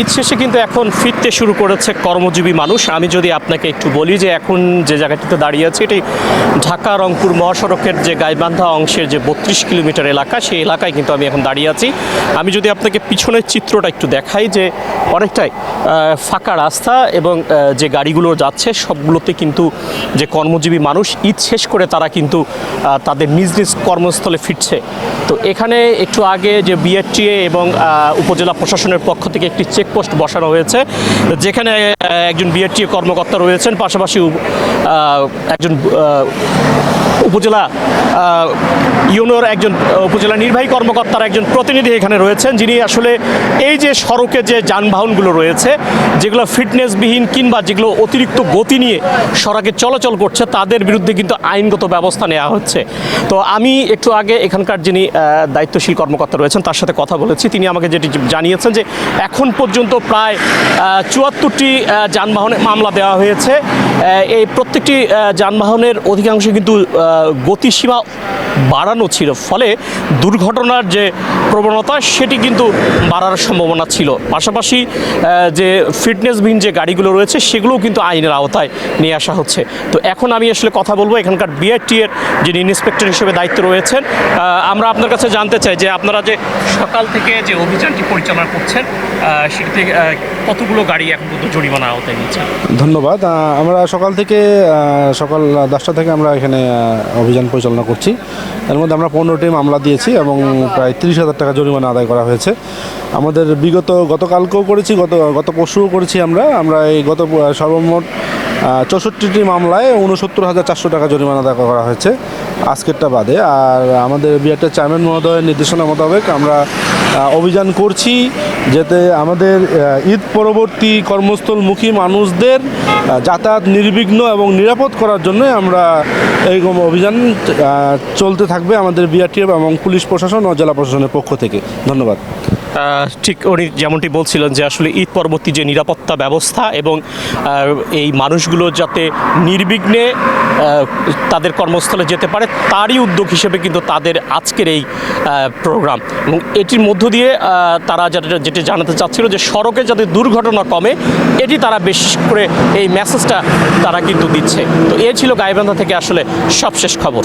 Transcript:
ঈদ শেষে কিন্তু এখন ফিরতে শুরু করেছে কর্মজীবী মানুষ। আমি যদি আপনাকে একটু বলি যে এখন যে জায়গাটিতে দাঁড়িয়ে আছে এটি ঢাকা রংপুর মহাসড়কের যে গাইবান্ধা অংশের যে 32 কিলোমিটার এলাকা, সেই এলাকায় কিন্তু আমি এখন দাঁড়িয়ে আছি। আমি যদি আপনাকে পিছনের চিত্রটা একটু দেখাই যে অনেকটাই ফাঁকা রাস্তা এবং যে গাড়িগুলো যাচ্ছে সবগুলোতে কিন্তু যে কর্মজীবী মানুষ ঈদ শেষ করে তারা কিন্তু তাদের নিজ নিজ কর্মস্থলে ফিরছে। তো এখানে একটু আগে যে বিআরটিএ এবং উপজেলা প্রশাসনের পক্ষ থেকে একটি চেকপোস্ট বসানো হয়েছে, যেখানে একজন বিআরটিএ কর্মকর্তা রয়েছেন, পাশাপাশি একজন উপজেলা ইউনোর একজন উপজেলা নির্বাহী কর্মকর্তার একজন প্রতিনিধি এখানে রয়েছেন, যিনি আসলে এই যে সড়কে যে যানবাহনগুলো রয়েছে যেগুলো ফিটনেসবিহীন কিংবা যেগুলো অতিরিক্ত গতি নিয়ে সড়কে চলাচল করছে তাদের বিরুদ্ধে কিন্তু আইনগত ব্যবস্থা নেওয়া হচ্ছে। তো আমি একটু আগে এখানকার যিনি দায়িত্বশীল কর্মকর্তা রয়েছেন তার সাথে কথা বলেছি। তিনি আমাকে যেটি জানিয়েছেন যে এখন পর্যন্ত প্রায় 74টি যানবাহনে মামলা দেওয়া হয়েছে। এই প্রত্যেকটি যানবাহনের অধিকাংশ কিন্তু গতিসীমা বাড়ানো ছিল, ফলে দুর্ঘটনার যে প্রবণতা সেটি কিন্তু বাড়ার সম্ভাবনা ছিল। পাশাপাশি যে ফিটনেসবিহীন যে গাড়িগুলো রয়েছে সেগুলোও কিন্তু আইনের আওতায় নিয়ে আসা হচ্ছে। তো এখন আমি আসলে কথা বলবো এখানকার বিআরটিএর যিনি ইন্সপেক্টর হিসেবে দায়িত্ব রয়েছেন। আমরা আপনার কাছে জানতে চাই যে আপনারা যে সকাল থেকে যে অভিযানটি পরিচালনা করছেন সেটিতে কতগুলো গাড়ি এখন পর্যন্ত জরিমানা আওতায় নিচ্ছে? ধন্যবাদ। আমরা সকাল 10টা থেকে আমরা এখানে অভিযান পরিচালনা করছি। এর মধ্যে আমরা 15টি মামলা দিয়েছি এবং প্রায় 30,000 টাকা জরিমানা আদায় করা হয়েছে। আমাদের গতকালকেও করেছি, গত পরশুও করেছি। আমরা এই সর্বমোট 64টি মামলায় 69,400 টাকা জরিমানা আদায় করা হয়েছে আজকেরটা বাদে। আর আমাদের বিআরটিএর চেয়ারম্যান মহোদয়ের নির্দেশনা মোতাবেক আমরা অভিযান করছি যাতে আমাদের ঈদ পরবর্তী কর্মস্থলমুখী মানুষদের যাতায়াত নির্বিঘ্ন এবং নিরাপদ করার জন্য আমরা এই অভিযান চলতে থাকবে আমাদের বিআরটিএ এবং পুলিশ প্রশাসন ও জেলা প্রশাসনের পক্ষ থেকে। ধন্যবাদ। ঠিক উনি যেমনটি বলছিলেন যে আসলে ঈদ পরবর্তী যে নিরাপত্তা ব্যবস্থা এবং এই মানুষগুলো যাতে নির্বিঘ্নে তাদের কর্মস্থলে যেতে পারে তারই উদ্যোগ হিসেবে কিন্তু তাদের আজকের এই প্রোগ্রাম। এবং এটির মধ্য দিয়ে তারা যেটি জানাতে চাচ্ছিল যে সড়কে যাতে দুর্ঘটনা কমে, এটি তারা বিশেষ করে এই মেসেজটা তারা কিন্তু দিচ্ছে। তো এ ছিল গাইবান্ধা থেকে আসলে সবশেষ খবর।